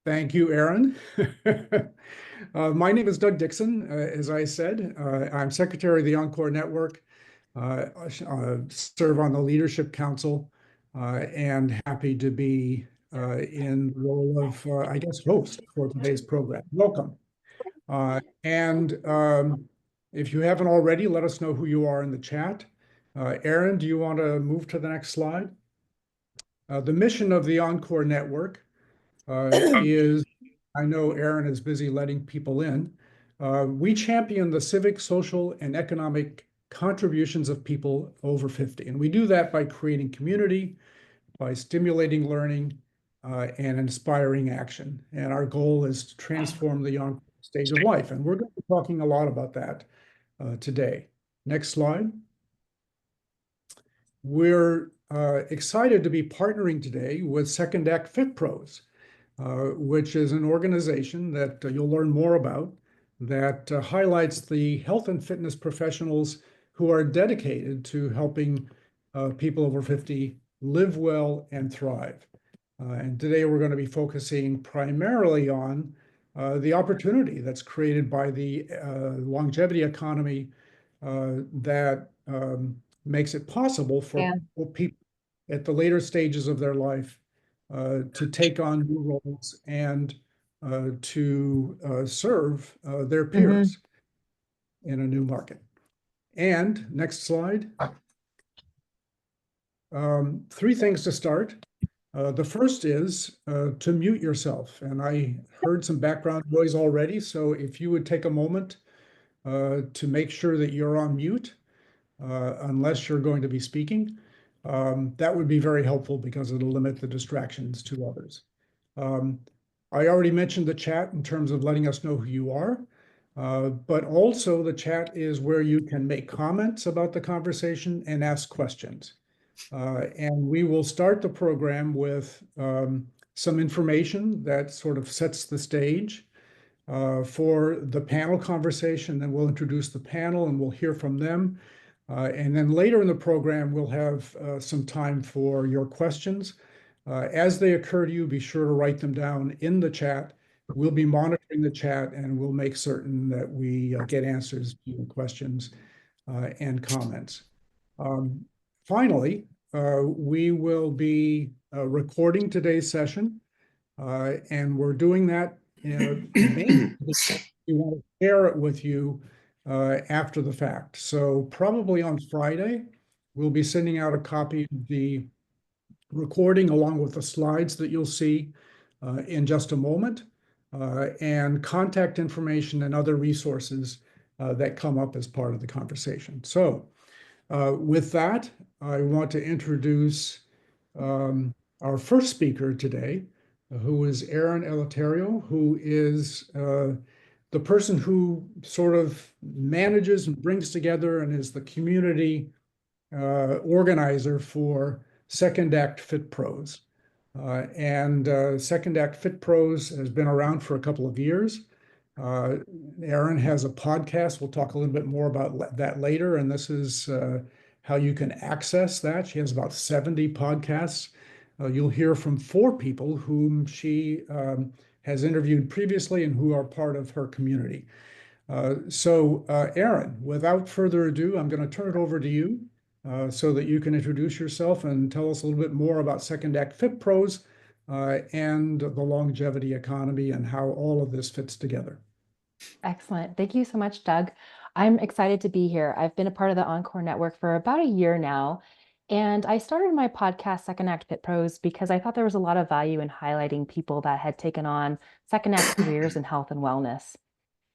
Thank you, Aaron. My name is Doug Dixon. As I said, I'm Secretary of the Encore Network, serve on the Leadership Council, and happy to be in the role of, I guess, host for today's program. Welcome. And if you haven't already, let us know who you are in the chat. Aaron, do you want to move to the next slide? The mission of the Encore Network is, I know Aaron is busy letting people in. We champion the civic, social, and economic contributions of people over 50. And we do that by creating community, by stimulating learning, and inspiring action. And our goal is to transform the young stage of life. And we're going to be talking a lot about that today. Next slide. We're excited to be partnering today with Second Act Fit Pros, which is an organization that you'll learn more about that highlights the health and fitness professionals who are dedicated to helping people over 50 live well and thrive. And today we're going to be focusing primarily on the opportunity that's created by the longevity economy that makes it possible for people at the later stages of their life to take on new roles and to serve their peers in a new market. And next slide. Three things to start. The first is to mute yourself. And I heard some background noise already. So if you would take a moment to make sure that you're on mute, unless you're going to be speaking, that would be very helpful because it'll limit the distractions to others. I already mentioned the chat in terms of letting us know who you are, but also the chat is where you can make comments about the conversation and ask questions. And we will start the program with some information that sort of sets the stage for the panel conversation. Then we'll introduce the panel and we'll hear from them. And then later in the program, we'll have some time for your questions. As they occur to you, be sure to write them down in the chat. We'll be monitoring the chat and we'll make certain that we get answers to your questions and comments. Finally, we will be recording today's session, and we're doing that mainly because we want to share it with you after the fact. So probably on Friday, we'll be sending out a copy of the recording along with the slides that you'll see in just a moment, and contact information and other resources that come up as part of the conversation. So with that, I want to introduce our first speaker today, who is Aaron Eleuterio, who is the person who sort of manages and brings together and is the community organizer for Second Act Fit Pros. Second Act Fit Pros has been around for a couple of years. Aaron has a podcast. We'll talk a little bit more about that later. And this is how you can access that. She has about 70 podcasts. You'll hear from 4 people whom she has interviewed previously and who are part of her community. Aaron, without further ado, I'm going to turn it over to you so that you can introduce yourself and tell us a little bit more about Second Act Fit Pros and the longevity economy and how all of this fits together. Excellent. Thank you so much, Doug. I'm excited to be here. I've been a part of the Encore Network for about a year now, and I started my podcast, Second Act Fit Pros, because I thought there was a lot of value in highlighting people that had taken on Second Act careers in health and wellness.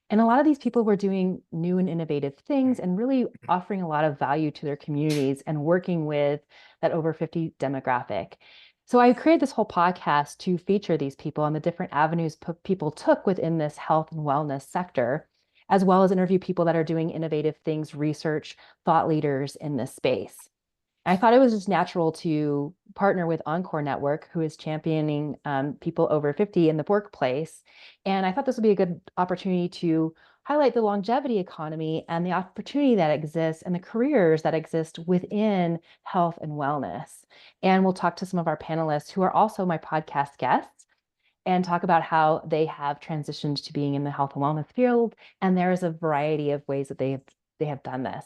And a lot of these people were doing new and innovative things and really offering a lot of value to their communities and working with that over 50 demographic. So I created this whole podcast to feature these people and the different avenues people took within this health and wellness sector, as well as interview people that are doing innovative things, research, thought leaders in this space. I thought it was just natural to partner with Encore Network, who is championing people over 50 in the workplace. And I thought this would be a good opportunity to highlight the longevity economy and the opportunity that exists and the careers that exist within health and wellness. And we'll talk to some of our panelists who are also my podcast guests. and talk about how they have transitioned to being in the health and wellness field. And there's a variety of ways that they have done this.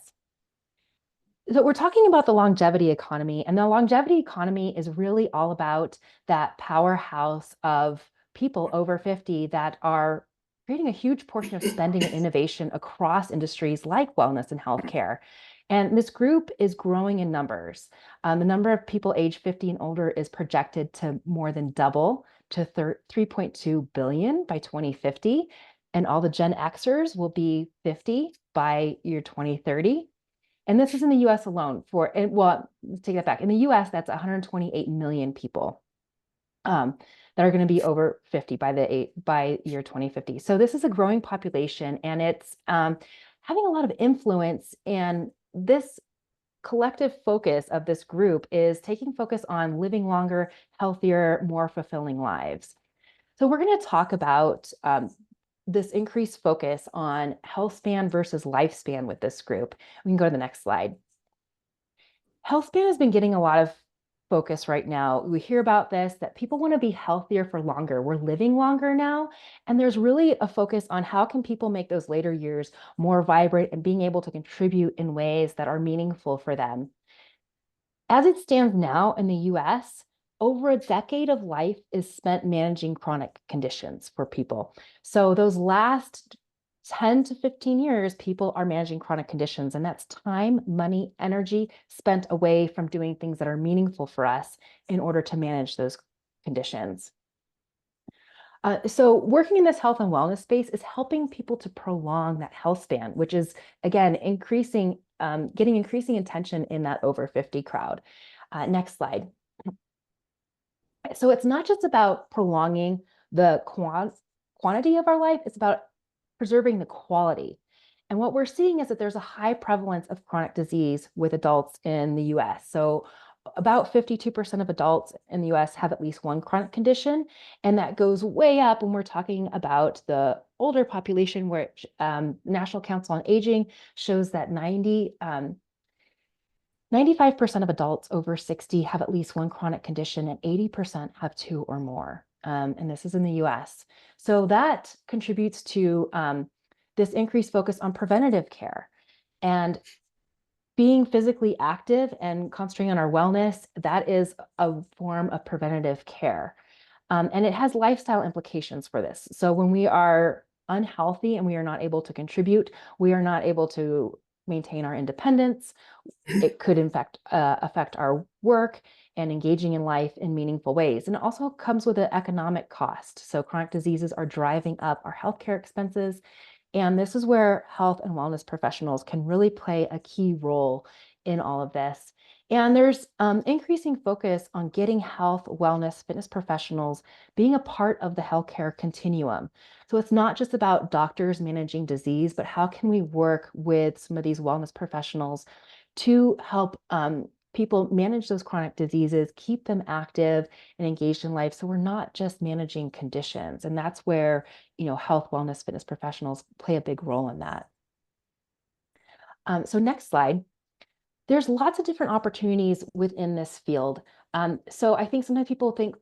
So we're talking about the longevity economy, and the longevity economy is really all about that powerhouse of people over 50 that are creating a huge portion of spending and innovation across industries like wellness and healthcare. And this group is growing in numbers. The number of people age 50 and older is projected to more than double to 3.2 billion by 2050. And all the Gen Xers will be 50 by year 2030. And this is in the US alone well, let's take that back. In the US, that's 128 million people that are going to be over 50 by year 2050. So this is a growing population, and it's having a lot of influence. And this collective focus of this group is taking focus on living longer, healthier, more fulfilling lives. So we're going to talk about this increased focus on health span versus lifespan with this group. We can go to the next slide. Health span has been getting a lot of focus right now. We hear about this, that people want to be healthier for longer. We're living longer now. And there's really a focus on how can people make those later years more vibrant and being able to contribute in ways that are meaningful for them. As it stands now in the US, over a decade of life is spent managing chronic conditions for people. So those last 10 to 15 years, people are managing chronic conditions, and that's time, money, energy spent away from doing things that are meaningful for us in order to manage those conditions. So working in this health and wellness space is helping people to prolong that health span, which is, again, getting increasing attention in that over 50 crowd. Next slide. So it's not just about prolonging the quantity of our life, it's about preserving the quality. And what we're seeing is that there's a high prevalence of chronic disease with adults in the US. So about 52% of adults in the US have at least one chronic condition. And that goes way up when we're talking about the older population, where National Council on Aging shows that 95% of adults over 60 have at least one chronic condition, and 80% have two or more. And this is in the US. So that contributes to this increased focus on preventative care. And being physically active and concentrating on our wellness, that is a form of preventative care. And it has lifestyle implications for this. So when we are unhealthy and we are not able to contribute, we are not able to maintain our independence. It could in fact affect our work and engaging in life in meaningful ways. And it also comes with an economic cost. So chronic diseases are driving up our healthcare expenses. And this is where health and wellness professionals can really play a key role in all of this. And there's increasing focus on getting health, wellness, fitness professionals being a part of the healthcare continuum. So it's not just about doctors managing disease, but how can we work with some of these wellness professionals to help people manage those chronic diseases, keep them active and engaged in life. So we're not just managing conditions. And that's where, health, wellness, fitness professionals play a big role in that. So next slide. There's lots of different opportunities within this field. So I think sometimes people think,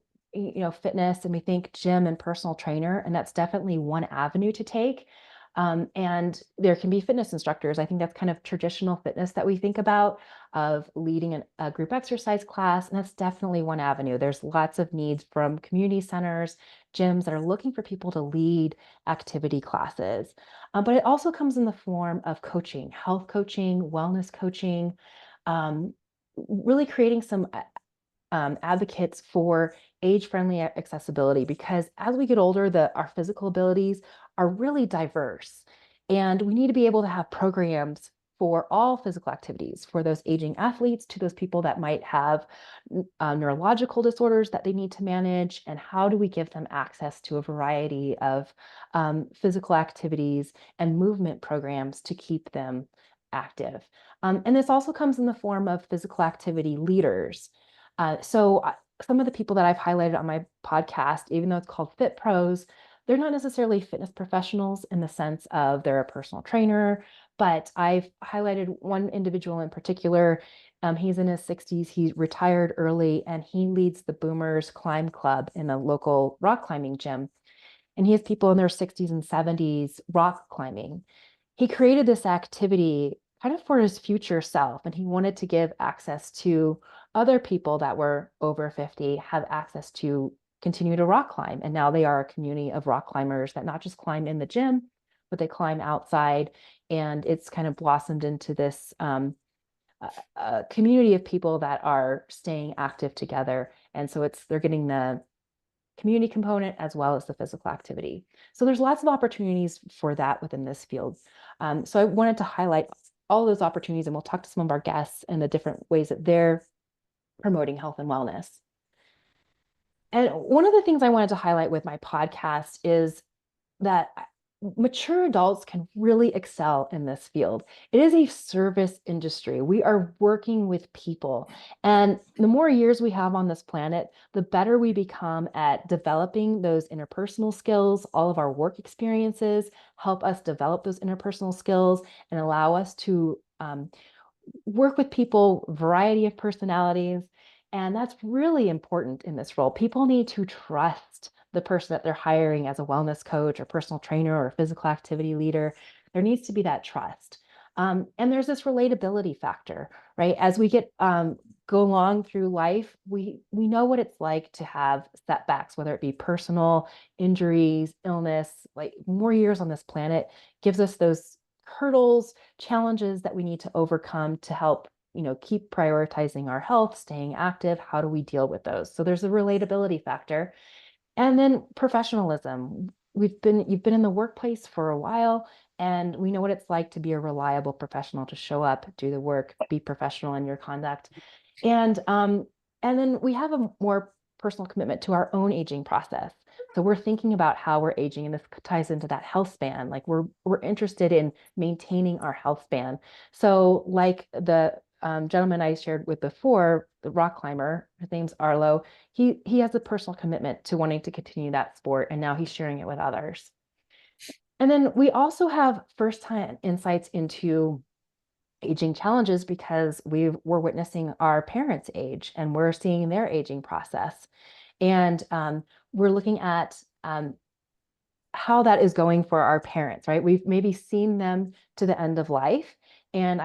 fitness, and we think gym and personal trainer, and that's definitely one avenue to take. And there can be fitness instructors. I think that's kind of traditional fitness that we think about, of leading a group exercise class. And that's definitely one avenue. There's lots of needs from community centers, gyms that are looking for people to lead activity classes. But it also comes in the form of coaching, health coaching, wellness coaching, really creating some advocates for age-friendly accessibility, because as we get older, our physical abilities are really diverse. And we need to be able to have programs for all physical activities, for those aging athletes, to those people that might have neurological disorders that they need to manage. And how do we give them access to a variety of physical activities and movement programs to keep them active? And this also comes in the form of physical activity leaders. So some of the people that I've highlighted on my podcast, even though it's called Fit Pros, they're not necessarily fitness professionals in the sense of they're a personal trainer, but I've highlighted one individual in particular. He's in his 60s. He retired early and he leads the Boomers Climb Club in a local rock climbing gym. And he has people in their 60s and 70s rock climbing. He created this activity kind of for his future self, and he wanted to give access to other people that were over 50, have access to continue to rock climb. And now they are a community of rock climbers that not just climb in the gym, but they climb outside. And it's kind of blossomed into this community of people that are staying active together. And so they're getting the community component as well as the physical activity. So there's lots of opportunities for that within this field. So I wanted to highlight all those opportunities, and we'll talk to some of our guests and the different ways that they're promoting health and wellness. And one of the things I wanted to highlight with my podcast is that mature adults can really excel in this field. It is a service industry. We are working with people. And the more years we have on this planet, the better we become at developing those interpersonal skills. All of our work experiences help us develop those interpersonal skills and allow us to work with people, variety of personalities. And that's really important in this role. People need to trust the person that they're hiring as a wellness coach or personal trainer or physical activity leader. There needs to be that trust. And there's this relatability factor, right? As we go along through life, we know what it's like to have setbacks, whether it be personal injuries, illness. Like more years on this planet gives us those hurdles, challenges that we need to overcome to help keep prioritizing our health, staying active. How do we deal with those? So there's a relatability factor. And then professionalism. You've been in the workplace for a while, and we know what it's like to be a reliable professional, to show up, do the work, be professional in your conduct. And then we have a more personal commitment to our own aging process. So we're thinking about how we're aging, and this ties into that health span. Like we're interested in maintaining our health span. So like the gentleman I shared with before, the rock climber, his name's Arlo. He has a personal commitment to wanting to continue that sport, and now he's sharing it with others. And then we also have firsthand insights into aging challenges because we're witnessing our parents age and we're seeing their aging process. And we're looking at how that is going for our parents, right? We've maybe seen them to the end of life. And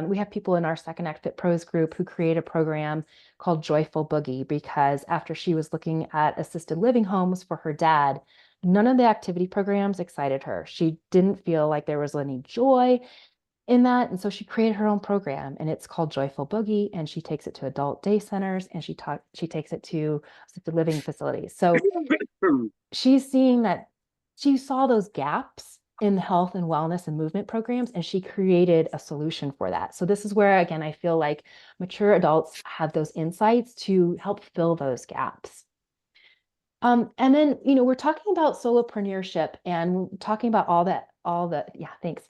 we have people in our Second Act Fit Pros group who create a program called Joyful Boogie because after she was looking at assisted living homes for her dad, none of the activity programs excited her. She didn't feel like there was any joy in that. And so she created her own program and it's called Joyful Boogie. And she takes it to adult day centers and she takes it to assisted living facilities. So she's seeing that she saw those gaps in health and wellness and movement programs, and she created a solution for that. So this is where, again, I feel like mature adults have those insights to help fill those gaps. And then, we're talking about solopreneurship and talking about yeah, thanks.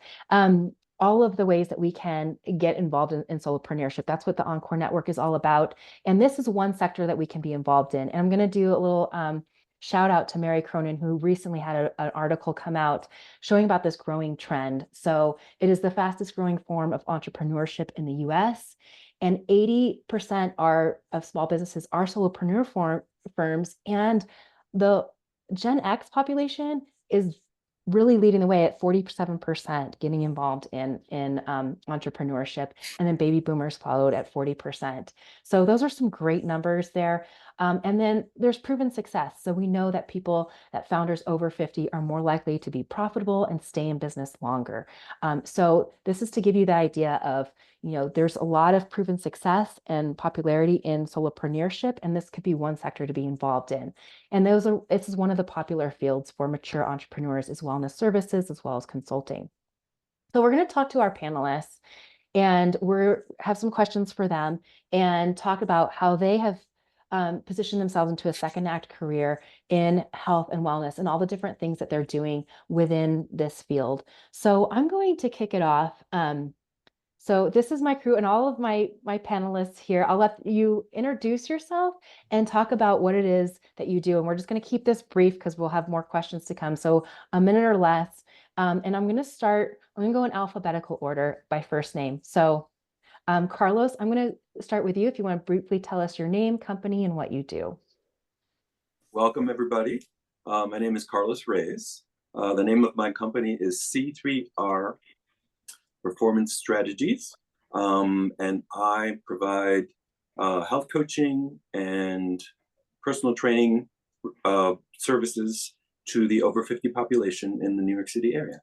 All of the ways that we can get involved in solopreneurship. That's what the Encore Network is all about. And this is one sector that we can be involved in. And I'm going to do a little shout out to Mary Cronin, who recently had an article come out showing about this growing trend. So it is the fastest growing form of entrepreneurship in the US. And 80% of small businesses are solopreneur firms. And the Gen X population is really leading the way at 47% getting involved in entrepreneurship, and then baby boomers followed at 40%. So those are some great numbers there. And then there's proven success. So we know that founders over 50 are more likely to be profitable and stay in business longer. So this is to give you the idea of, there's a lot of proven success and popularity in solopreneurship, and this could be one sector to be involved in. And this is one of the popular fields for mature entrepreneurs is wellness services as well as consulting. So we're going to talk to our panelists and have some questions for them and talk about how they have positioned themselves into a second act career in health and wellness and all the different things that they're doing within this field. So I'm going to kick it off. So this is my crew and all of my panelists here. I'll let you introduce yourself and talk about what it is that you do. And we're just going to keep this brief because we'll have more questions to come. So a minute or less. And I'm going to go in alphabetical order by first name. So Carlos, I'm going to start with you if you want to briefly tell us your name, company, and what you do. Welcome, everybody. My name is Carlos Reyes. The name of my company is C3R Performance Strategies, and I provide health coaching and personal training services to the over 50 population in the New York City area.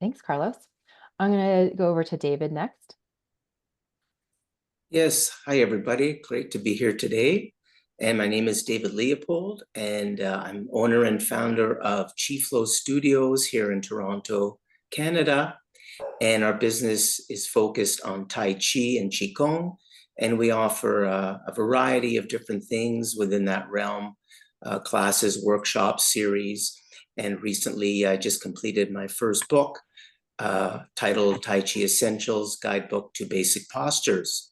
Thanks, Carlos. I'm going to go over to David next. Yes, hi everybody. Great to be here today. And my name is David Leopold, and I'm owner and founder of Chi Flow Studios here in Toronto, Canada. And our business is focused on Tai Chi and Qigong, and we offer a variety of different things within that realm, classes, workshops, series. And recently I just completed my first book titled Tai Chi Essentials, Guidebook to Basic Postures,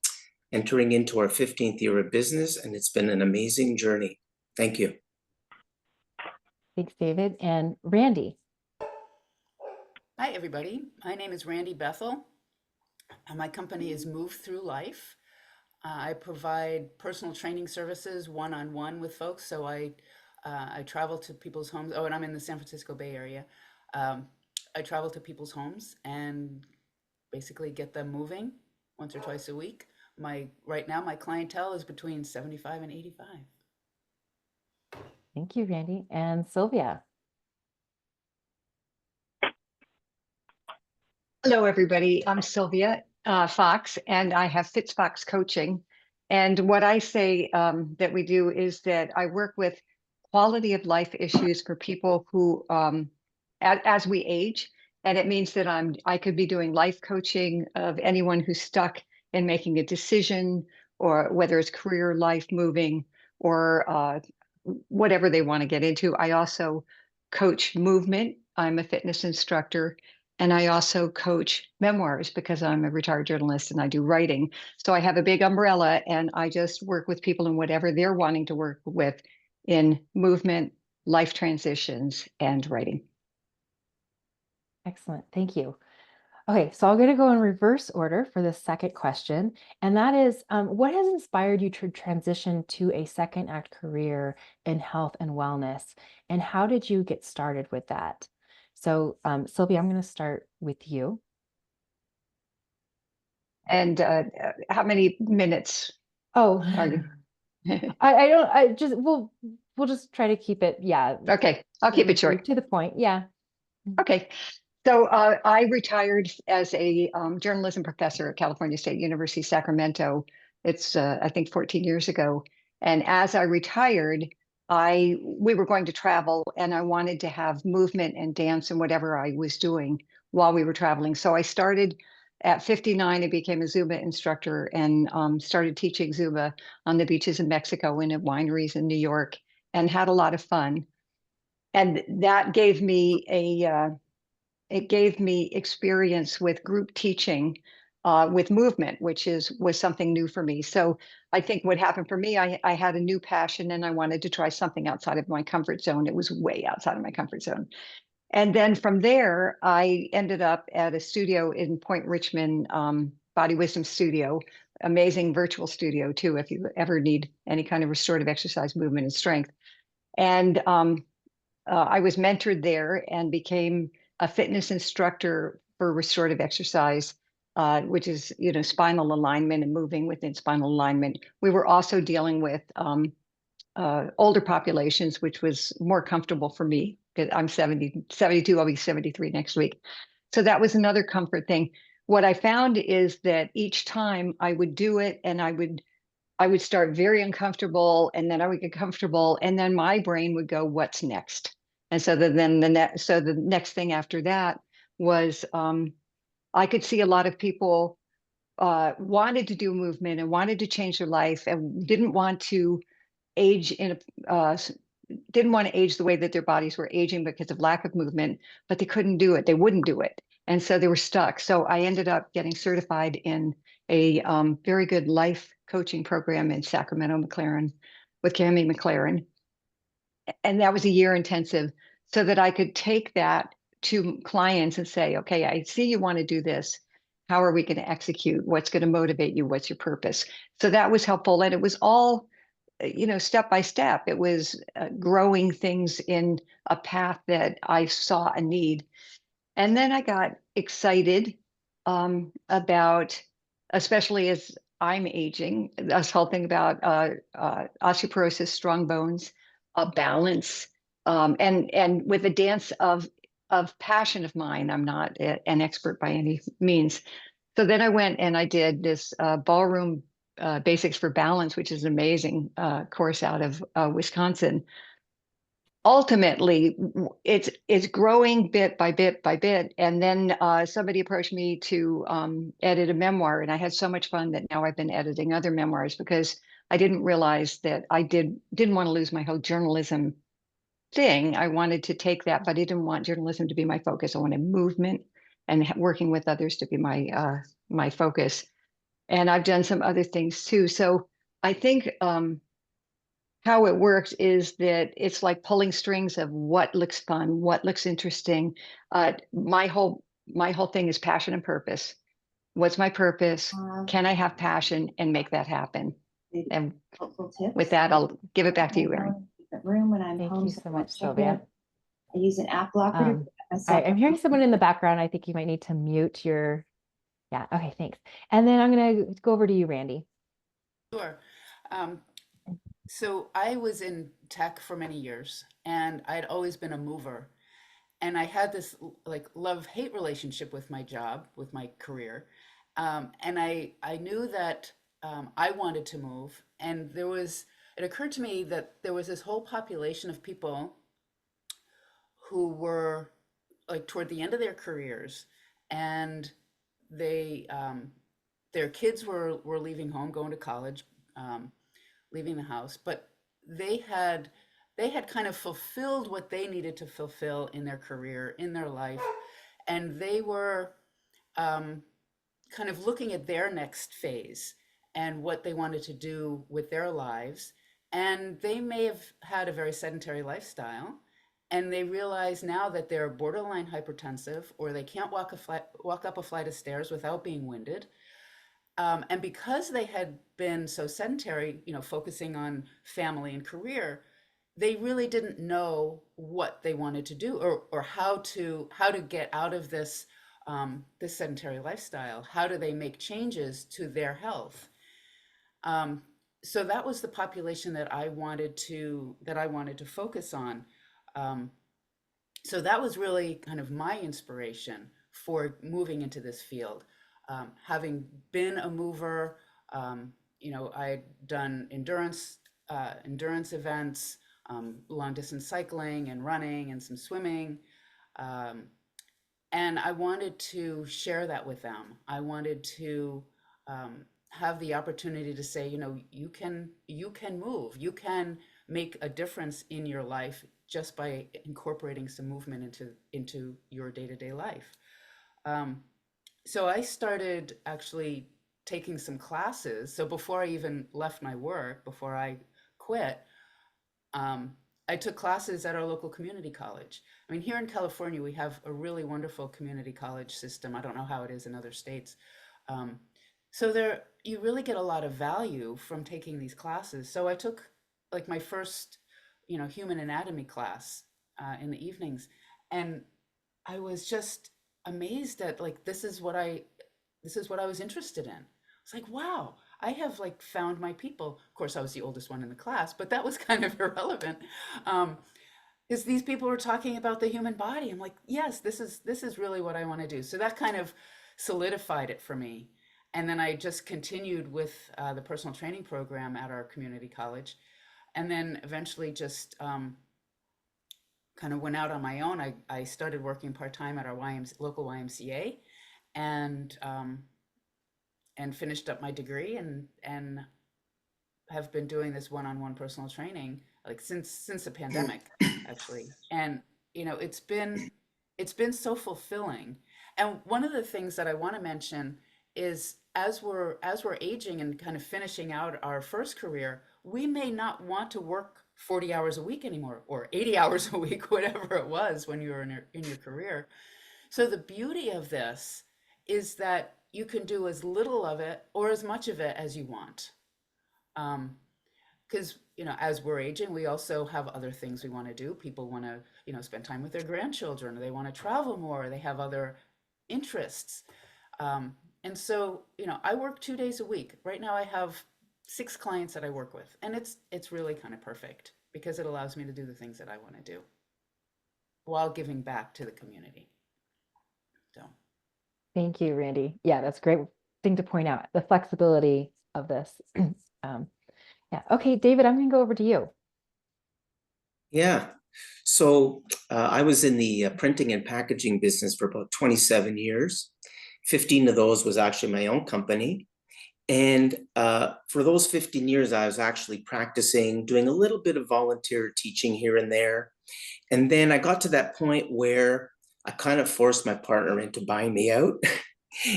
entering into our 15th year of business, and it's been an amazing journey. Thank you. Thanks, David. And Randy. Hi, everybody. My name is Randy Bethel, and my company is Move Through Life. I provide personal training services one-on-one with folks. So I travel to people's homes. Oh, and I'm in the San Francisco Bay Area. I travel to people's homes and basically get them moving once or twice a week. Right now, my clientele is between 75 and 85. Thank you, Randy. And Sylvia. Hello, everybody. I'm Sylvia Fox, and I have FitzFox Coaching. And what I say that we do is that I work with quality of life issues for people who, as we age, and it means that I could be doing life coaching of anyone who's stuck in making a decision, or whether it's career, life, moving, or whatever they want to get into. I also coach movement. I'm a fitness instructor. And I also coach memoirs because I'm a retired journalist and I do writing. So I have a big umbrella and I just work with people in whatever they're wanting to work with in movement, life transitions, and writing. Excellent. Thank you. Okay, so I'm going to go in reverse order for the second question. And that is, what has inspired you to transition to a second act career in health and wellness? And how did you get started with that? So, Sylvia, I'm going to start with you. And how many minutes Oh, are you? we'll just try to keep it, yeah. Okay, I'll keep it short. To the point, yeah. Okay. So I retired as a journalism professor at California State University, Sacramento. It's, I think, 14 years ago. And as I retired, we were going to travel and I wanted to have movement and dance and whatever I was doing while we were traveling. So I started at 59, I became a Zumba instructor and started teaching Zumba on the beaches in Mexico and at wineries in New York and had a lot of fun. And that gave me it gave me experience with group teaching with movement, which was something new for me. So I think what happened for me, I had a new passion and I wanted to try something outside of my comfort zone. It was way outside of my comfort zone. And then from there, I ended up at a studio in Point Richmond, Body Wisdom Studio, amazing virtual studio too, if you ever need any kind of restorative exercise, movement, and strength. And I was mentored there and became a fitness instructor for restorative exercise, which is, spinal alignment and moving within spinal alignment. We were also dealing with older populations, which was more comfortable for me because I'm 72, I'll be 73 next week. So that was another comfort thing. What I found is that each time I would do it and I would start very uncomfortable and then I would get comfortable and then my brain would go, what's next? And so the next thing after that was I could see a lot of people wanted to do movement and wanted to change their life and didn't want to age didn't want to age the way that their bodies were aging because of lack of movement, but they couldn't do it. They wouldn't do it. And so they were stuck. So I ended up getting certified in a very good life coaching program in Sacramento, McLaren, with Cami McLaren. And that was a year intensive so that I could take that to clients and say, okay, I see you want to do this. how are we going to execute? What's going to motivate you? What's your purpose? So that was helpful. And it was all, step by step. It was growing things in a path that I saw a need. And then I got excited about, especially as I'm aging, this whole thing about osteoporosis, strong bones, balance, and with a dance of passion of mine. I'm not an expert by any means. So then I went and I did this ballroom basics for balance, which is an amazing course out of Wisconsin. Ultimately, it's growing bit by bit by bit. And then somebody approached me to edit a memoir, and I had so much fun that now I've been editing other memoirs, because I didn't realize that I didn't want to lose my whole journalism thing. I wanted to take that, but I didn't want journalism to be my focus. I wanted movement and working with others to be my focus. And I've done some other things too. So I think how it works is that it's like pulling strings of what looks fun, what looks interesting. My whole thing is passion and purpose. What's my purpose? Can I have passion and make that happen? And with that, I'll give it back to you, Erin. Room when I'm Thank home. you so I much, check Sylvia. it. I use an app blocker to protect myself. I'm hearing someone in the background. I think you might need to mute your, yeah, okay, thanks. And then I'm gonna go over to you, Randy. Sure. So I was in tech for many years, and I'd always been a mover. And I had this like love-hate relationship with my job, with my career. And I knew that I wanted to move. And it occurred to me that there was this whole population of people who were like toward the end of their careers, and they their kids were leaving home, going to college, leaving the house, but they had they had kind of fulfilled what they needed to fulfill in their career, in their life, and they were um, kind of looking at their next phase and what they wanted to do with their lives. And they may have had a very sedentary lifestyle, and they realize now that they're borderline hypertensive, or they can't walk up a flight of stairs without being winded. And because they had been so sedentary, focusing on family and career, they really didn't know what they wanted to do, or how to get out of this sedentary lifestyle. How do they make changes to their health? So that was the population that I wanted to focus on. Um, so that was really kind of my inspiration for moving into this field. Having been a mover, I'd done endurance events, long distance cycling and running and some swimming. Um, and I wanted to share that with them. I wanted to have the opportunity to say, you can move, you can make a difference in your life just by incorporating some movement into your day-to-day life. So I started actually taking some classes. So before I even left my work, before I quit, um, I took classes at our local community college. I mean, here in California, we have a really wonderful community college system. I don't know how it is in other states. Um, so you really get a lot of value from taking these classes. So I took like my first, human anatomy class in the evenings, and I was just amazed at like this is what I was interested in. It's like, wow, I have like found my people. Of course, I was the oldest one in the class, but that was kind of irrelevant. Um, because these people were talking about the human body. I'm like, yes, this is really what I want to do. So that kind of solidified it for me. And then I just continued with the personal training program at our community college, and then eventually just kind of went out on my own. I started working part-time at our local YMCA, and finished up my degree, and have been doing this one-on-one personal training like since the pandemic, actually. And it's been so fulfilling. And one of the things that I want to mention is, as we're aging and kind of finishing out our first career, we may not want to work 40 hours a week anymore, or 80 hours a week, whatever it was when you were in your career. So the beauty of this is that you can do as little of it or as much of it as you want. Because, as we're aging, we also have other things we want to do. People want to, spend time with their grandchildren, or they want to travel more, or they have other interests. And so, I work 2 days a week. Right now I have 6 clients that I work with, and it's really kind of perfect because it allows me to do the things that I want to do while giving back to the community. So. Thank you, Randy. Yeah, that's a great thing to point out, the flexibility of this. Yeah. Okay, David, I'm going to go over to you. Yeah. So I was in the printing and packaging business for about 27 years. 15 of those was actually my own company. And for those 15 years, I was actually practicing, doing a little bit of volunteer teaching here and there. And then I got to that point where I kind of forced my partner into buying me out.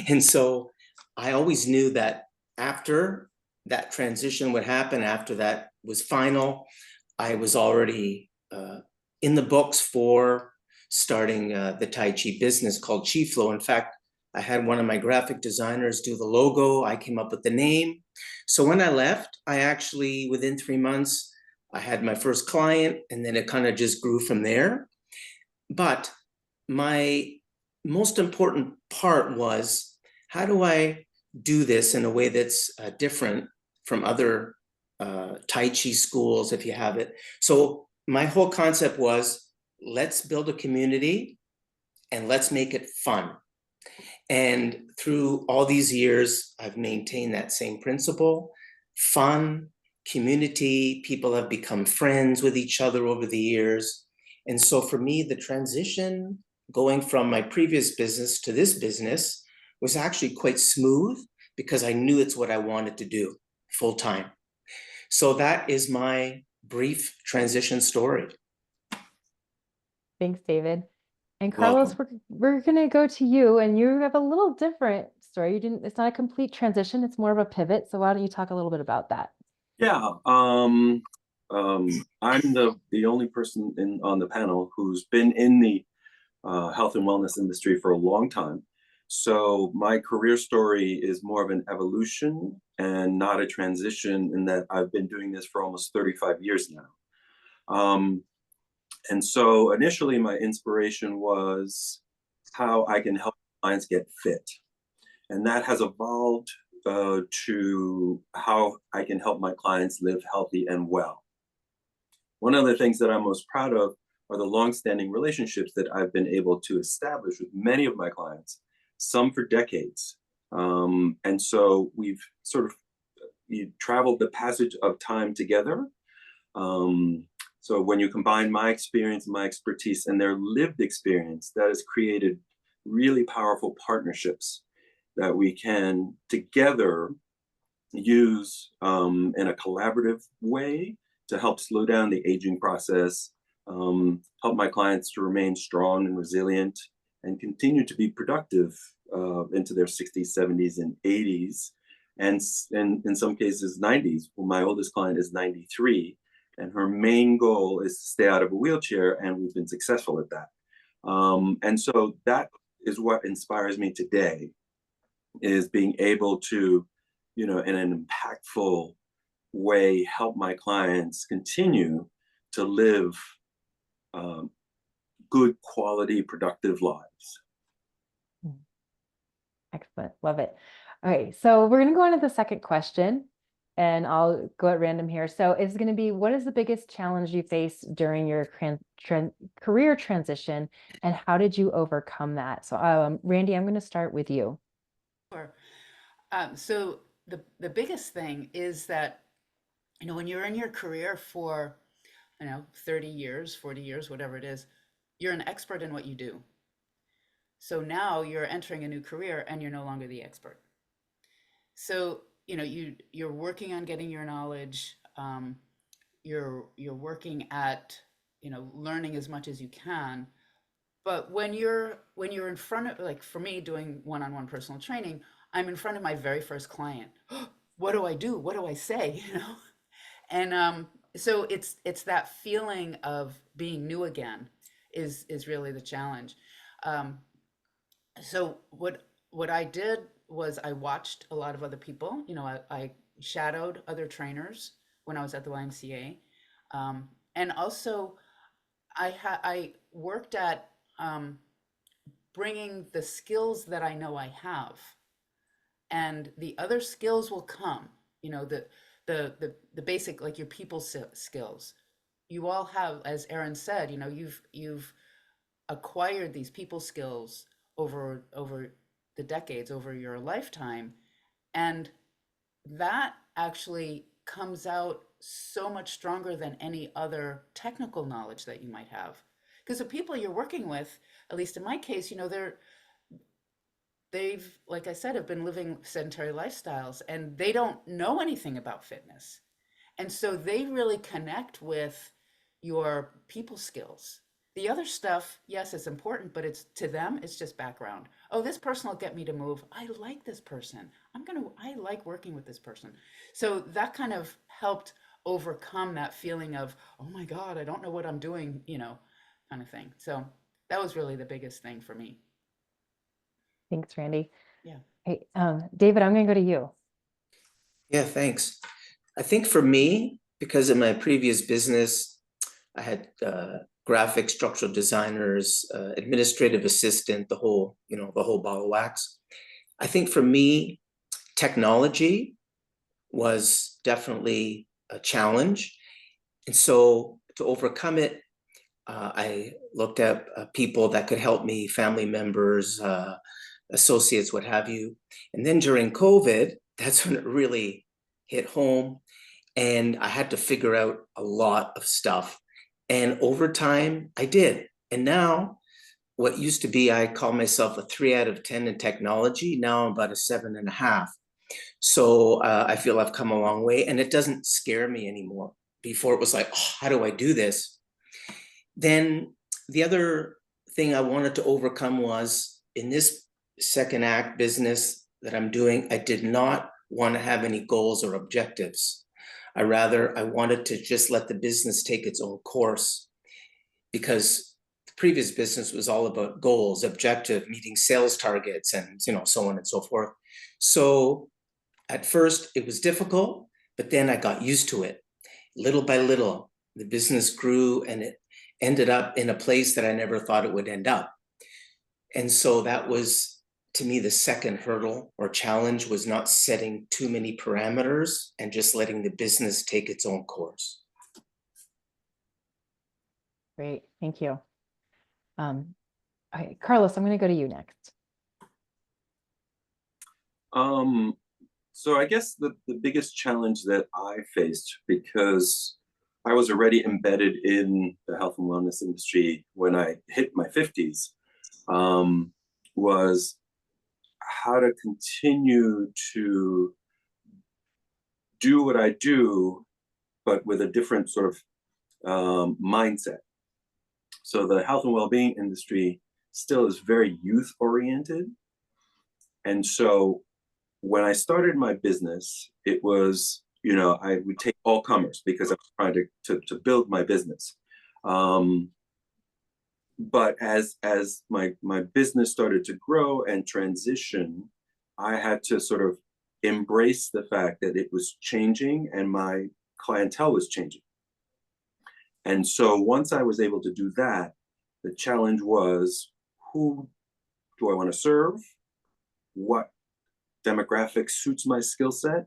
And so I always knew that after that transition would happen, after that was final, I was already in the books for starting the Tai Chi business called Chi Flow. In fact, I had one of my graphic designers do the logo. I came up with the name. So when I left, I actually, within 3 months, I had my first client, and then it kind of just grew from there. But my most important part was, how do I do this in a way that's different from other Tai Chi schools, if you have it? So my whole concept was, let's build a community and let's make it fun. And through all these years, I've maintained that same principle: fun, community. People have become friends with each other over the years. And so for me, the transition going from my previous business to this business was actually quite smooth, because I knew it's what I wanted to do full time. So that is my brief transition story. Thanks, David. And Carlos, we're going to go to you, and you have a little different story. It's not a complete transition, it's more of a pivot. So why don't you talk a little bit about that? Yeah. I'm the only person on the panel who's been in the health and wellness industry for a long time. So my career story is more of an evolution and not a transition, in that I've been doing this for almost 35 years now. And so initially my inspiration was how I can help clients get fit. And that has evolved to how I can help my clients live healthy and well. One of the things that I'm most proud of are the longstanding relationships that I've been able to establish with many of my clients, some for decades. And so we've sort of traveled the passage of time together. So when you combine my experience, my expertise, and their lived experience, that has created really powerful partnerships that we can together use in a collaborative way to help slow down the aging process, help my clients to remain strong and resilient, and continue to be productive into their 60s, 70s, and 80s, and in some cases 90s. Well, my oldest client is 93, and her main goal is to stay out of a wheelchair, and we've been successful at that. And so that is what inspires me today, is being able to, in an impactful way, help my clients continue to live good quality, productive lives. Excellent. Love it. All right. So we're going to go on to the second question, and I'll go at random here. So it's going to be, what is the biggest challenge you faced during your career transition, and how did you overcome that? So Randy, I'm going to start with you. Sure. So the biggest thing is that, when you're in your career for, 30 years, 40 years, whatever it is, you're an expert in what you do. So now you're entering a new career and you're no longer the expert. So, you're working on getting your knowledge. You're working at, learning as much as you can. But when you're in front of, like for me, doing one-on-one personal training, I'm in front of my very first client. What do I do? What do I say? And so it's that feeling of being new again is really the challenge. So what I did was I watched a lot of other people. You know, I shadowed other trainers when I was at the YMCA. And also I worked at bringing the skills that I know I have, and the other skills will come. You know, the basic, like your people skills. You all have, as Erin said, you know, you've acquired these people skills over the decades, over your lifetime, and that actually comes out so much stronger than any other technical knowledge that you might have. Because the people you're working with, at least in my case, you know, they've, like I said, have been living sedentary lifestyles and they don't know anything about fitness. And so they really connect with your people skills. The other stuff, yes, it's important, but it's, to them, it's just background. Oh, this person will get me to move. I like this person. I like working with this person. So that kind of helped overcome that feeling of, oh my God, I don't know what I'm doing, you know, kind of thing. So that was really the biggest thing for me. Thanks, Randy. Yeah. Hey, David, I'm going to go to you. Yeah, thanks. I think for me, because in my previous business, I had graphic structural designers, administrative assistant, the whole ball of wax. I think for me, technology was definitely a challenge. And so to overcome it, I looked at people that could help me, family members, associates, what have you. And then during COVID, that's when it really hit home. And I had to figure out a lot of stuff. And over time, I did. And now, what used to be, I call myself a 3 out of 10 in technology. Now I'm about a 7.5. So I feel I've come a long way, and it doesn't scare me anymore. Before it was like, oh, how do I do this? Then the other thing I wanted to overcome was, in this second act business that I'm doing, I did not want to have any goals or objectives. I wanted to just let the business take its own course, because the previous business was all about goals, objective, meeting sales targets, and so on and so forth. So at first it was difficult, but then I got used to it. Little by little, the business grew, and it ended up in a place that I never thought it would end up. And so that was, to me, the second hurdle or challenge, was not setting too many parameters and just letting the business take its own course. Great, thank you. All right, Carlos, I'm going to go to you next. So I guess the biggest challenge that I faced, because I was already embedded in the health and wellness industry when I hit my 50s, was how to continue to do what I do, but with a different sort of mindset. So the health and well-being industry still is very youth-oriented. And so when I started my business, it was, I would take all comers because I was trying to build my business. But as my business started to grow and transition, I had to sort of embrace the fact that it was changing and my clientele was changing. And so once I was able to do that, the challenge was, who do I want to serve? What demographic suits my skill set?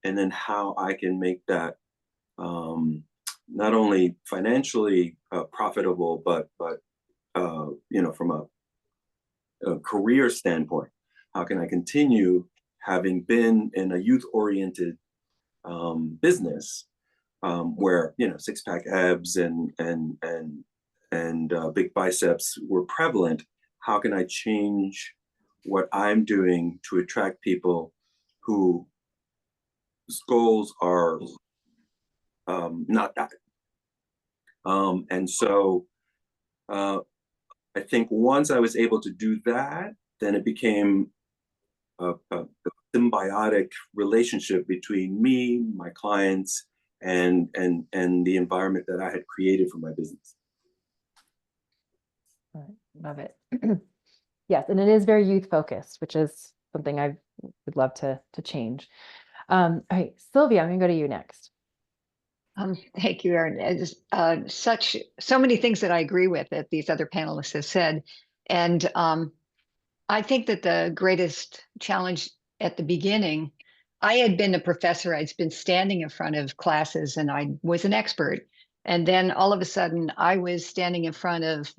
And then how I can make that not only financially profitable, but from a career standpoint, how can I continue, having been in a youth-oriented business where six-pack abs and big biceps were prevalent? How can I change what I'm doing to attract people whose goals are not that? And so I think once I was able to do that, then it became a symbiotic relationship between me, my clients, and the environment that I had created for my business. All right, love it. Yes, and it is very youth focused, which is something I've would love to change. All right, Sylvia, I'm gonna go to you next. Thank you, Erin. It's, so many things that I agree with that these other panelists have said. And I think that the greatest challenge at the beginning, I had been a professor, I'd been standing in front of classes and I was an expert. And then all of a sudden I was standing in front of,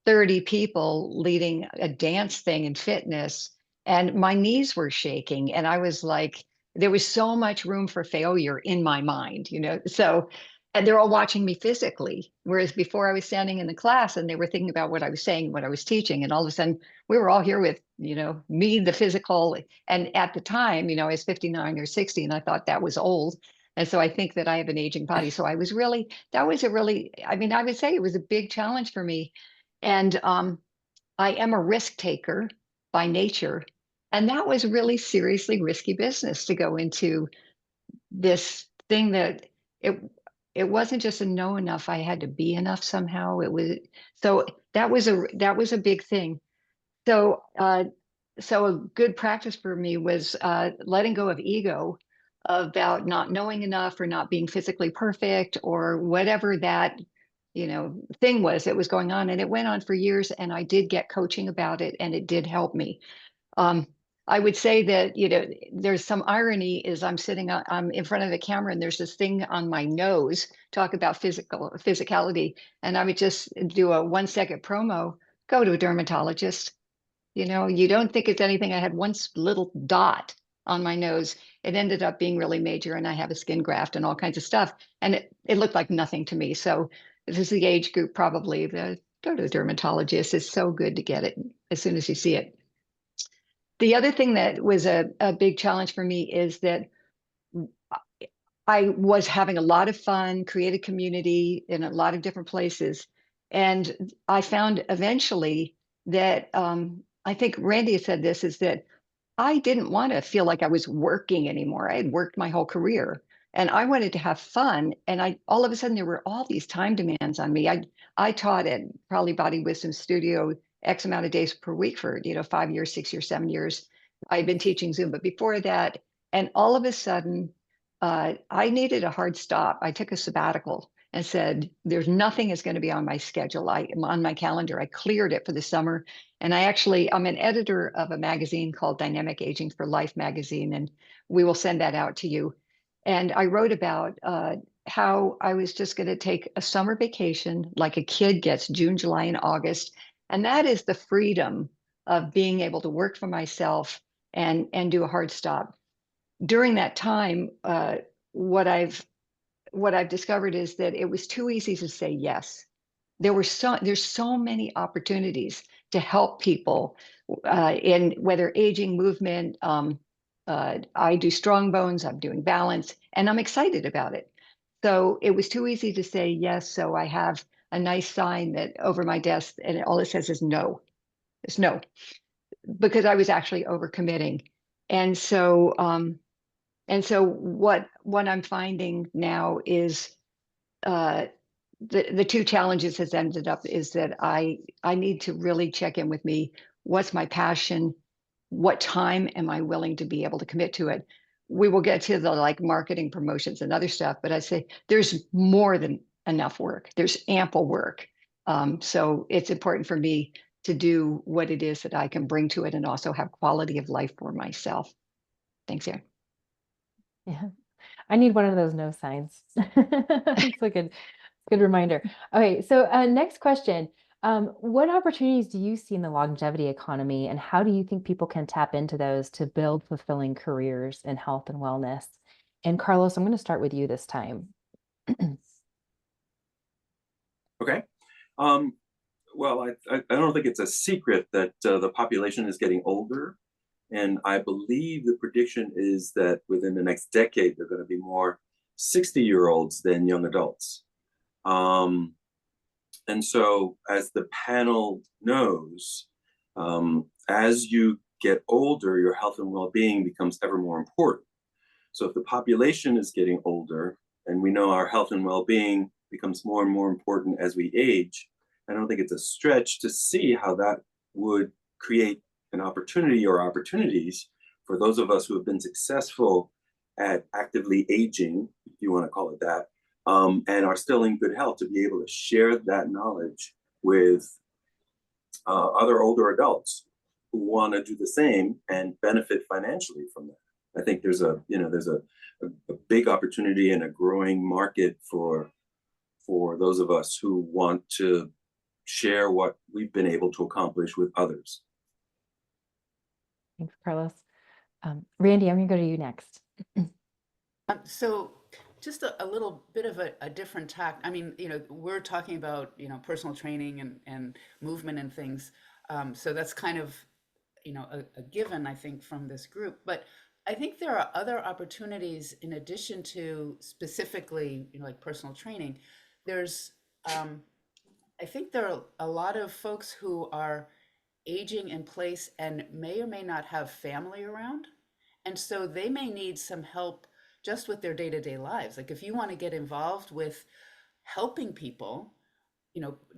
30 people leading a dance thing in fitness, and my knees were shaking. And I was like, there was so much room for failure in my mind, So, and they're all watching me physically. Whereas before I was standing in the class and they were thinking about what I was saying, what I was teaching. And all of a sudden we were all here with, me, the physical. And at the time, I was 59 or 60 and I thought that was old. And so I think that I have an aging body. So I was really, that was a really, I mean, I would say it was a big challenge for me. And I am a risk taker by nature. And that was really seriously risky business to go into this thing that it wasn't just a know enough. I had to be enough somehow. It was, so that was a big thing. So, so a good practice for me was letting go of ego about not knowing enough or not being physically perfect or whatever that, thing was that was going on. And it went on for years. And I did get coaching about it, and it did help me. I would say that, there's some irony is I'm in front of the camera and there's this thing on my nose, talk about physicality. And I would just do a 1-second promo, go to a dermatologist. You don't think it's anything. I had one little dot on my nose. It ended up being really major, and I have a skin graft and all kinds of stuff. And it looked like nothing to me. So this is the age group, probably go to the dermatologist. It's so good to get it as soon as you see it. The other thing that was a big challenge for me is that I was having a lot of fun, created community in a lot of different places. And I found eventually that I think Randy said this, is that I didn't want to feel like I was working anymore. I had worked my whole career and I wanted to have fun. And all of a sudden there were all these time demands on me. I taught at Probably Body Wisdom Studio X amount of days per week for, 5 years, 6 years, 7 years. I'd been teaching Zoom, but before that, and all of a sudden, I needed a hard stop. I took a sabbatical and said, there's nothing is going to be on my schedule. I'm on my calendar. I cleared it for the summer. And I'm an editor of a magazine called Dynamic Aging for Life magazine, and we will send that out to you. And I wrote about how I was just going to take a summer vacation like a kid gets June, July, and August. And that is the freedom of being able to work for myself and do a hard stop. During that time, what I've discovered is that it was too easy to say yes. There's so many opportunities to help people in whether aging, movement. I do strong bones, I'm doing balance, and I'm excited about it. So it was too easy to say yes. So I have a nice sign that over my desk, and all it says is no. It's no, because I was actually overcommitting. And so what I'm finding now is the two challenges has ended up is that I need to really check in with me. What's my passion? What time am I willing to be able to commit to it? We will get to the marketing, promotions, and other stuff, but I say there's more than enough work. There's ample work. So it's important for me to do what it is that I can bring to it and also have quality of life for myself. Thanks, Erin. Yeah, I need one of those no signs. It's a good reminder. Okay, so next question. What opportunities do you see in the longevity economy, and how do you think people can tap into those to build fulfilling careers in health and wellness? And Carlos, I'm going to start with you this time. Okay. Well, I don't think it's a secret that the population is getting older. And I believe the prediction is that within the next decade, there are going to be more 60-year-olds than young adults. And so as the panel knows, as you get older, your health and well-being becomes ever more important. So if the population is getting older, and we know our health and well-being becomes more and more important as we age, I don't think it's a stretch to see how that would create an opportunity or opportunities for those of us who have been successful at actively aging, if you want to call it that, and are still in good health, to be able to share that knowledge with other older adults who want to do the same and benefit financially from that. I think there's a big opportunity and a growing market for those of us who want to share what we've been able to accomplish with others. Thanks, Carlos. Randy, I'm going to go to you next. So just a little bit of a different tack. I mean, we're talking about, personal training and movement and things. So that's kind of, a given, I think, from this group. But I think there are other opportunities in addition to specifically, like personal training. There's, I think there are a lot of folks who are aging in place and may or may not have family around. And so they may need some help just with their day-to-day lives. Like if you want to get involved with helping people,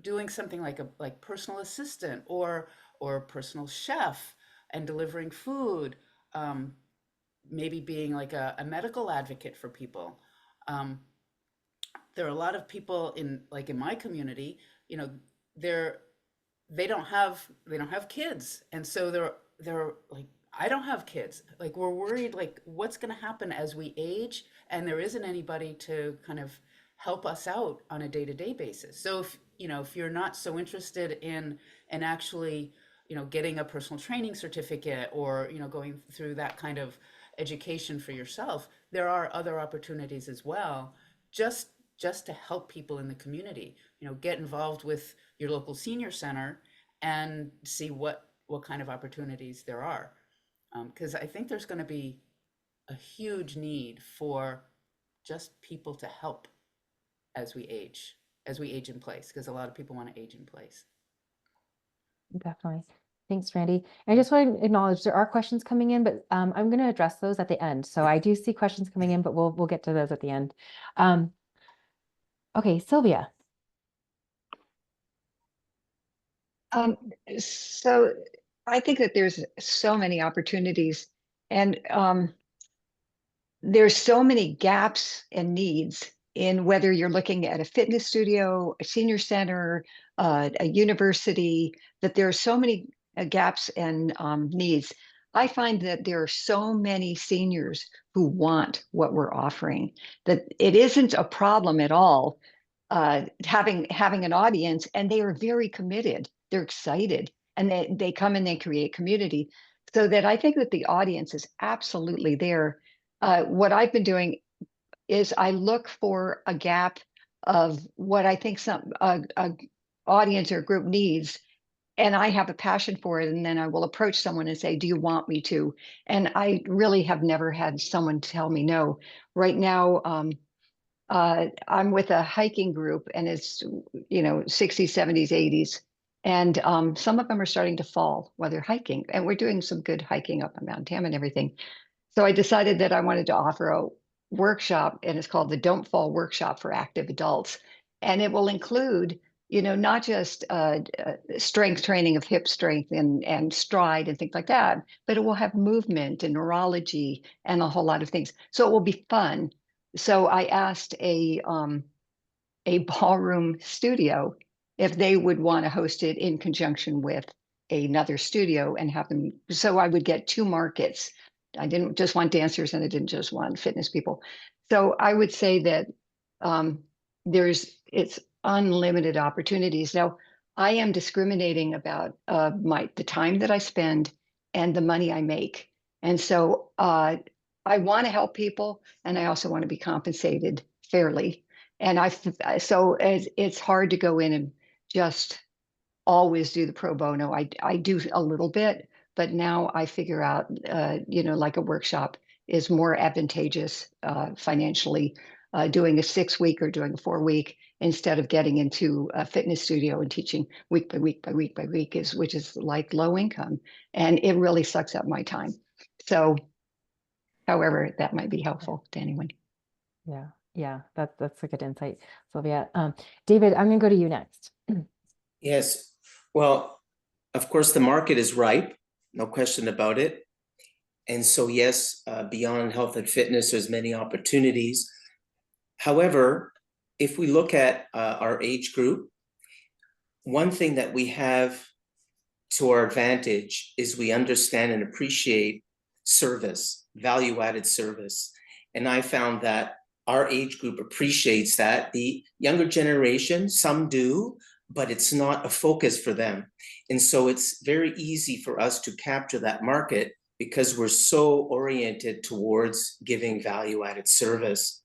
doing something like personal assistant or personal chef and delivering food, maybe being like a medical advocate for people. There are a lot of people in my community, they don't have kids, and so they're like, I don't have kids. Like we're worried, like what's going to happen as we age, and there isn't anybody to kind of help us out on a day-to-day basis. So if you're not so interested in actually getting a personal training certificate or going through that kind of education for yourself, there are other opportunities as well, just to help people in the community. Get involved with your local senior center and see what kind of opportunities there are. Because I think there's going to be a huge need for just people to help as we age in place, because a lot of people want to age in place. Definitely. Thanks, Randy. I just want to acknowledge there are questions coming in, but I'm going to address those at the end. So I do see questions coming in, but we'll get to those at the end. Okay, Sylvia. So I think that there's so many opportunities, and there's so many gaps and needs in whether you're looking at a fitness studio, a senior center, a university, that there are so many gaps and needs. I find that there are so many seniors who want what we're offering, that it isn't a problem at all having an audience, and they are very committed. They're excited, and they come and they create community. So that I think that the audience is absolutely there. What I've been doing is I look for a gap of what I think some audience or group needs, and I have a passion for it, and then I will approach someone and say, do you want me to? And I really have never had someone tell me no. Right now, I'm with a hiking group, and it's 60s, 70s, 80s. And some of them are starting to fall while they're hiking. And we're doing some good hiking up on Mount Tam and everything. So I decided that I wanted to offer a workshop, and it's called the Don't Fall Workshop for Active Adults. And it will include, not just strength training of hip strength and stride and things like that, but it will have movement and neurology and a whole lot of things. So it will be fun. So I asked a ballroom studio if they would want to host it in conjunction with another studio and have them. So I would get two markets. I didn't just want dancers, and I didn't just want fitness people. So I would say that it's unlimited opportunities. Now, I am discriminating about the time that I spend and the money I make. And so I want to help people, and I also want to be compensated fairly. And so it's hard to go in and just always do the pro bono. I do a little bit, but now I figure out, like a workshop is more advantageous financially, doing a 6-week or doing a 4-week instead of getting into a fitness studio and teaching week by week by week by week, which is like low income, and it really sucks up my time. So, however, that might be helpful to anyone. Yeah, that's a good insight, Sylvia. David, I'm going to go to you next. Yes. Well, of course, the market is ripe, no question about it. And so, yes, beyond health and fitness, there's many opportunities. However, if we look at our age group, one thing that we have to our advantage is we understand and appreciate service, value-added service. And I found that our age group appreciates that. The younger generation, some do, but it's not a focus for them. And so it's very easy for us to capture that market because we're so oriented towards giving value-added service.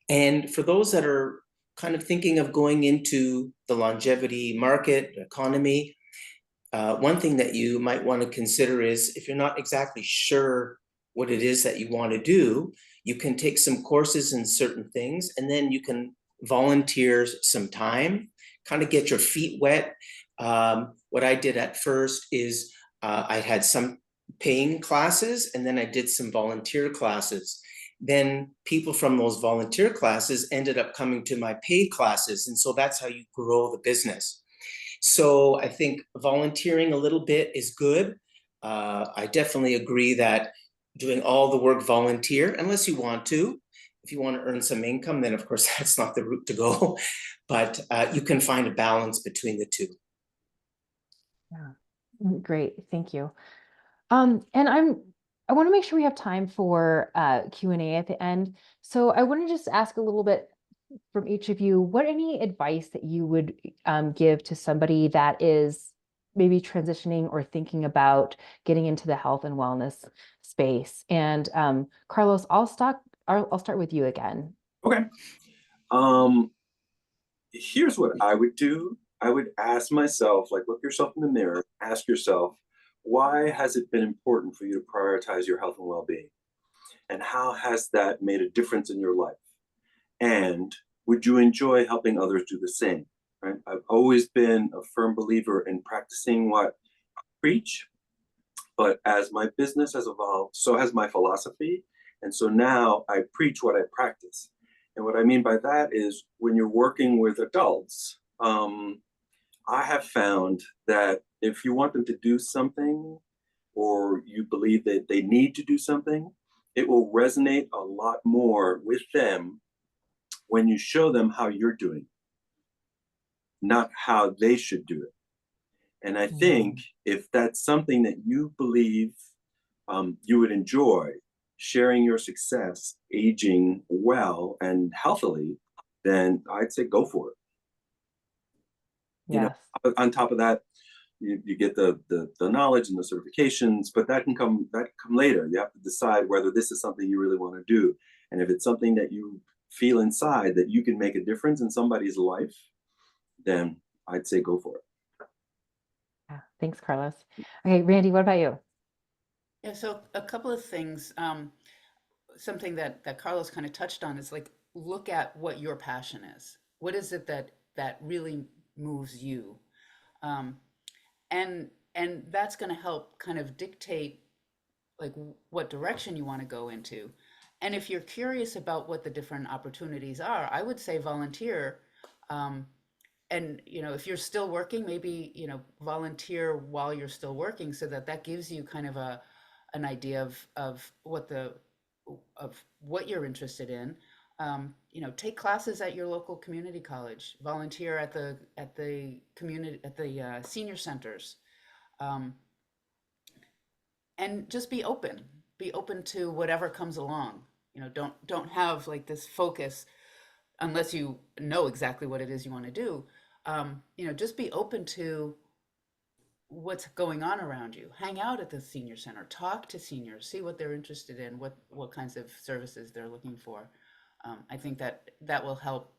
And for those that are kind of thinking of going into the longevity market, economy, one thing that you might want to consider is if you're not exactly sure what it is that you want to do, you can take some courses in certain things, and then you can volunteer some time, kind of get your feet wet. What I did at first is I had some paying classes, and then I did some volunteer classes. Then people from those volunteer classes ended up coming to my paid classes. And so that's how you grow the business. So I think volunteering a little bit is good. I definitely agree that doing all the work volunteer, unless you want to. If you want to earn some income, then of course that's not the route to go. But you can find a balance between the two. Yeah, great, thank you. And I want to make sure we have time for Q&A at the end. So I want to just ask a little bit from each of you, what any advice that you would give to somebody that is maybe transitioning or thinking about getting into the health and wellness space. And Carlos, I'll start with you again. Okay. Here's what I would do. I would ask myself, like, look yourself in the mirror, ask yourself, why has it been important for you to prioritize your health and well-being? And how has that made a difference in your life? And would you enjoy helping others do the same? Right? I've always been a firm believer in practicing what I preach, but as my business has evolved, so has my philosophy. And so now I preach what I practice. And what I mean by that is when you're working with adults, I have found that if you want them to do something or you believe that they need to do something, it will resonate a lot more with them when you show them how you're doing, not how they should do it. And I think if that's something that you believe you would enjoy, sharing your success, aging well and healthily, then I'd say go for it. You know, on top of that, you get the knowledge and the certifications, but that can come later. You have to decide whether this is something you really want to do. And if it's something that you feel inside that you can make a difference in somebody's life, then I'd say go for it. Yeah, thanks, Carlos. Okay, Randy, what about you? Yeah, so a couple of things. Something that Carlos kind of touched on is like, look at what your passion is. What is it that really moves you? And that's going to help kind of dictate like what direction you want to go into. And if you're curious about what the different opportunities are, I would say volunteer. And if you're still working, maybe volunteer while you're still working, so that gives you kind of an idea of what you're interested in. Take classes at your local community college, volunteer at the community, at the senior centers, and just be open to whatever comes along. Don't have like this focus unless you know exactly what it is you want to do. Just be open to what's going on around you. Hang out at the senior center, talk to seniors, see what they're interested in, what kinds of services they're looking for. I think that will help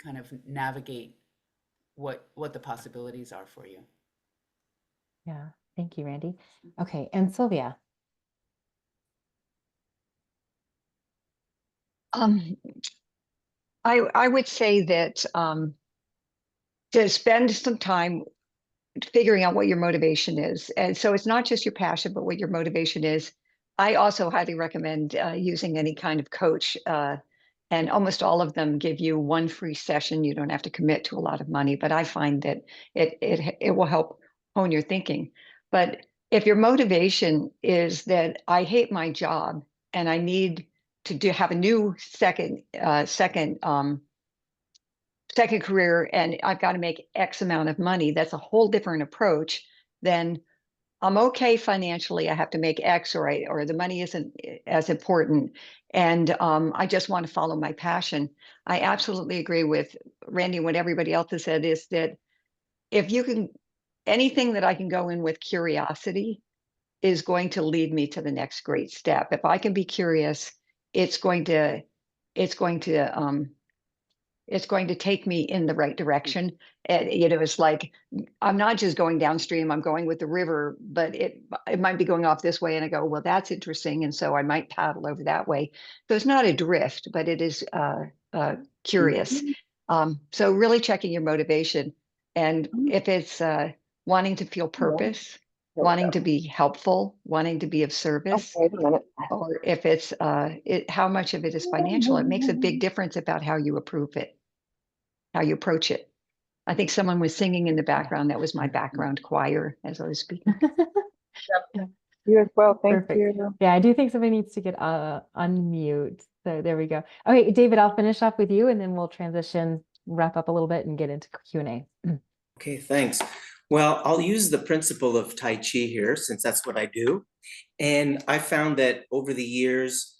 kind of navigate what the possibilities are for you. Yeah, thank you, Randy. Okay, and Sylvia. I would say that to spend some time figuring out what your motivation is. And so it's not just your passion, but what your motivation is. I also highly recommend using any kind of coach. And almost all of them give you one free session. You don't have to commit to a lot of money, but I find that it will help hone your thinking. But if your motivation is that I hate my job and I need to have a new second career and I've got to make X amount of money, that's a whole different approach than I'm okay financially. I have to make X, or the money isn't as important, and I just want to follow my passion. I absolutely agree with Randy and what everybody else has said, is that if you can, anything that I can go in with curiosity is going to lead me to the next great step. If I can be curious, it's going to it's going to it's going to take me in the right direction. And, it's like I'm not just going downstream, I'm going with the river, but it might be going off this way. And I go, well, that's interesting. And so I might paddle over that way. So it's not a drift, but it is curious. So really checking your motivation. And if it's wanting to feel purpose, wanting to be helpful, wanting to be of service, Wait a minute. or if it's how much of it is financial, it makes a big difference about how you approve it, how you approach it. I think someone was singing in the background. That was my background choir as I was speaking. You as well. Thank Perfect. you. Yeah, I do think somebody needs to get unmute. So there we go. Okay, David, I'll finish up with you and then we'll transition, wrap up a little bit and get into Q&A. Okay, thanks. Well, I'll use the principle of Tai Chi here, since that's what I do. And I found that over the years,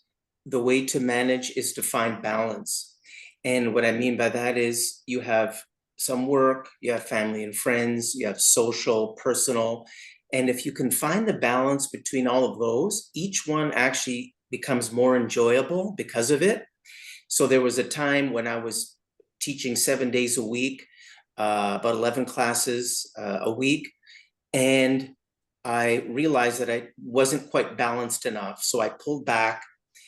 the way to manage is to find balance. And what I mean by that is you have some work, you have family and friends, you have social, personal. And if you can find the balance between all of those, each one actually becomes more enjoyable because of it. So there was a time when I was teaching 7 days a week, about 11 classes a week. And I realized that I wasn't quite balanced enough. So I pulled back,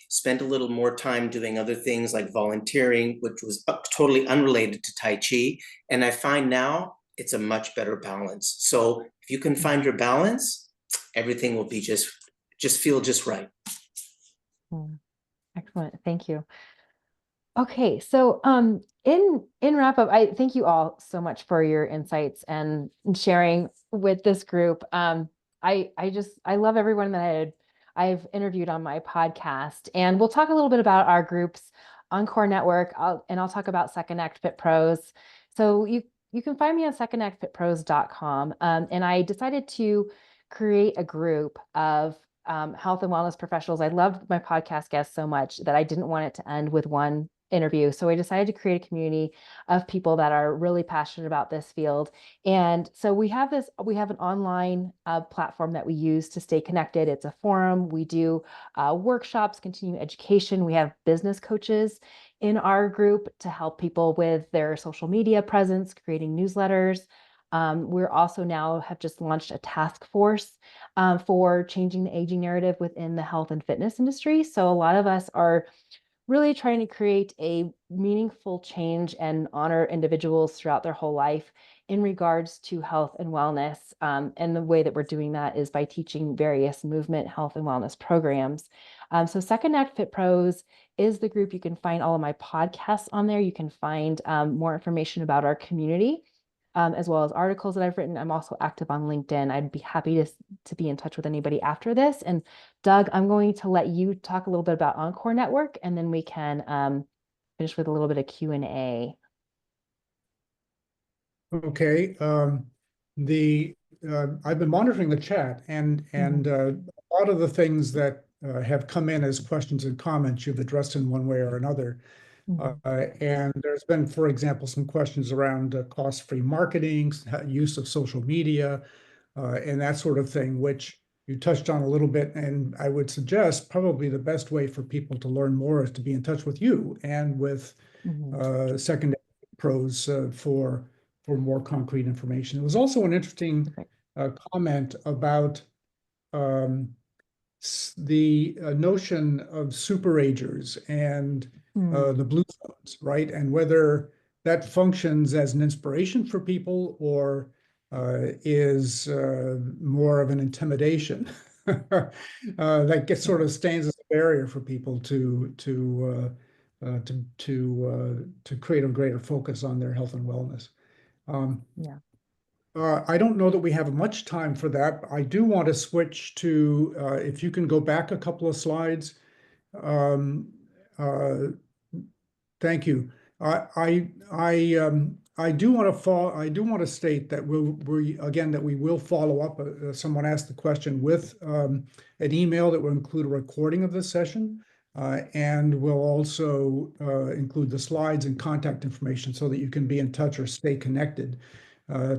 spent a little more time doing other things like volunteering, which was totally unrelated to Tai Chi. And I find now it's a much better balance. So if you can find your balance, everything will be just feel just right. Excellent. Thank you. Okay, so in wrap up, I thank you all so much for your insights and sharing with this group. I love everyone that I've interviewed on my podcast, and we'll talk a little bit about our groups, Encore Network, and I'll talk about Second Act Fit Pros. So you can find me on secondactfitpros.com, and I decided to create a group of health and wellness professionals. I loved my podcast guests so much that I didn't want it to end with one interview. So I decided to create a community of people that are really passionate about this field. And so we have an online platform that we use to stay connected. It's a forum. We do workshops, continuing education. We have business coaches in our group to help people with their social media presence, creating newsletters. We're also now have just launched a task force for changing the aging narrative within the health and fitness industry. So a lot of us are really trying to create a meaningful change and honor individuals throughout their whole life in regards to health and wellness. And the way that we're doing that is by teaching various movement, health, and wellness programs. So Second Act Fit Pros is the group. You can find all of my podcasts on there. You can find more information about our community, as well as articles that I've written. I'm also active on LinkedIn. I'd be happy to be in touch with anybody after this. And Doug, I'm going to let you talk a little bit about Encore Network, and then we can finish with a little bit of Q&A. Okay. I've been monitoring the chat, and a lot of the things that have come in as questions and comments you've addressed in one way or another. And there's been, for example, some questions around cost-free marketing, use of social media, and that sort of thing, which you touched on a little bit. And I would suggest probably the best way for people to learn more is to be in touch with you and with Second Pros for more concrete information. There was also an interesting comment about the notion of superagers and the blue zones, right? And whether that functions as an inspiration for people or is more of an intimidation that gets sort of stands as a barrier for people to create a greater focus on their health and wellness. Yeah. I don't know that we have much time for that. I do want to switch to, if you can go back a couple of slides. Um, uh, Thank you. I do want to state that we will follow up. Someone asked the question with an email that will include a recording of this session, and we'll also include the slides and contact information so that you can be in touch or stay connected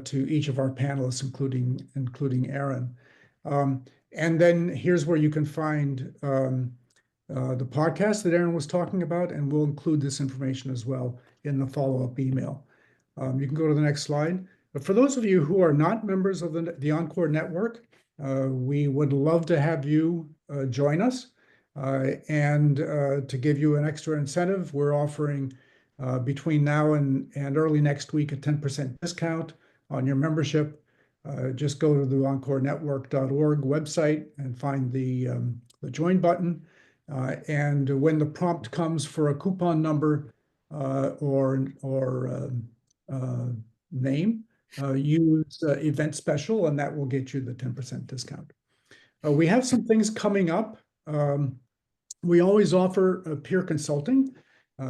to each of our panelists, including Aaron. And then here's where you can find the podcast that Aaron was talking about, and we'll include this information as well in the follow-up email. You can go to the next slide. But for those of you who are not members of the Encore network, we would love to have you join us. And to give you an extra incentive, we're offering between now and early next week a 10% discount on your membership. Just go to the encorenetwork.org website and find the join button. And when the prompt comes for a coupon number or name, use event special, and that will get you the 10% discount. We have some things coming up. We always offer peer consulting.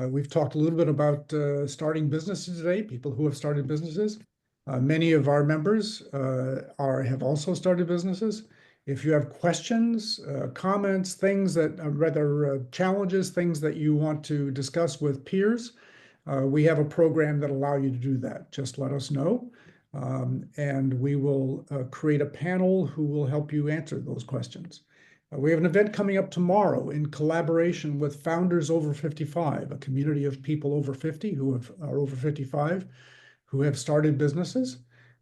We've talked a little bit about starting businesses today, people who have started businesses. Many of our members have also started businesses. If you have questions, comments, things that challenges, things that you want to discuss with peers, we have a program that allows you to do that. Just let us know, and we will create a panel who will help you answer those questions. We have an event coming up tomorrow in collaboration with Founders Over 55, a community of people over 50 who are over 55 who have started businesses.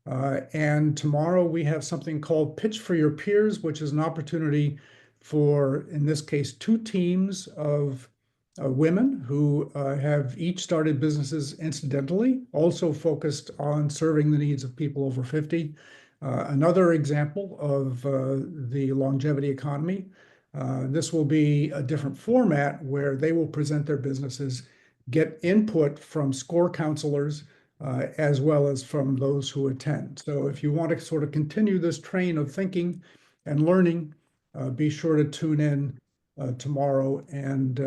And tomorrow we have something called Pitch for Your Peers, which is an opportunity for, in this case, 2 teams of women who have each started businesses incidentally, also focused on serving the needs of people over 50. Another example of the longevity economy. This will be a different format where they will present their businesses, get input from SCORE counselors, as well as from those who attend. So if you want to sort of continue this train of thinking and learning, be sure to tune in tomorrow, and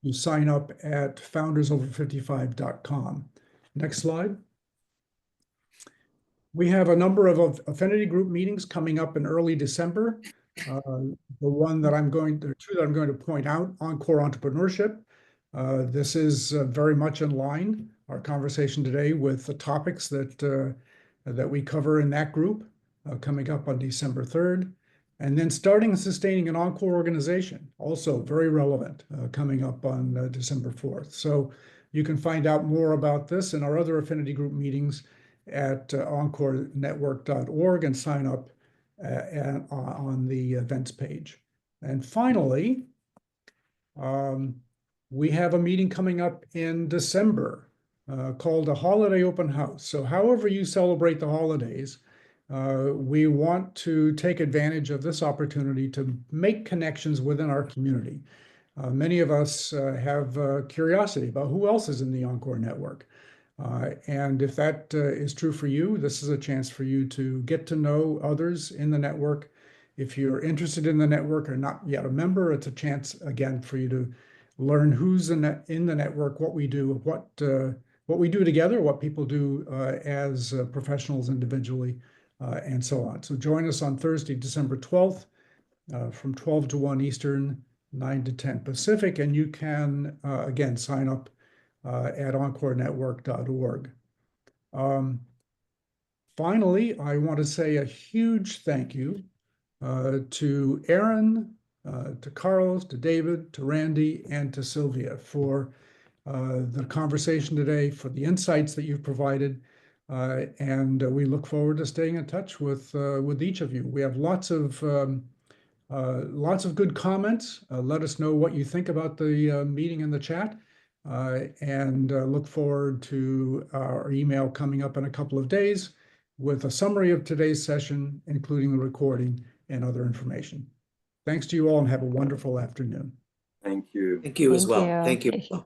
you sign up at foundersover55.com. Next slide. We have a number of affinity group meetings coming up in early December. The two that I'm going to point out, Encore Entrepreneurship. This is very much in line, our conversation today, with the topics that we cover in that group, coming up on December 3rd. And then starting and sustaining an Encore organization, also very relevant, coming up on December 4th. So you can find out more about this and our other affinity group meetings at encorenetwork.org and sign up on the events page. And finally, we have a meeting coming up in December called a Holiday Open House. So however you celebrate the holidays, we want to take advantage of this opportunity to make connections within our community. Many of us have curiosity about who else is in the Encore network. And if that is true for you, this is a chance for you to get to know others in the network. If you're interested in the network or not yet a member, it's a chance, again, for you to learn who's in the network, what we do, what we do together, what people do as professionals individually, and so on. So join us on Thursday, December 12th, from 12 to 1 Eastern, 9 to 10 Pacific, and you can, again, sign up at encorenetwork.org. Finally, I want to say a huge thank you to Aaron, to Carlos, to David, to Randy, and to Sylvia for the conversation today, for the insights that you've provided, and we look forward to staying in touch with each of you. We have lots of good comments. Let us know what you think about the meeting in the chat. And look forward to our email coming up in a couple of days with a summary of today's session, including the recording and other information. Thanks to you all, and have a wonderful afternoon. Thank you. Thank you as Thank well. you. Thank you. Thank you.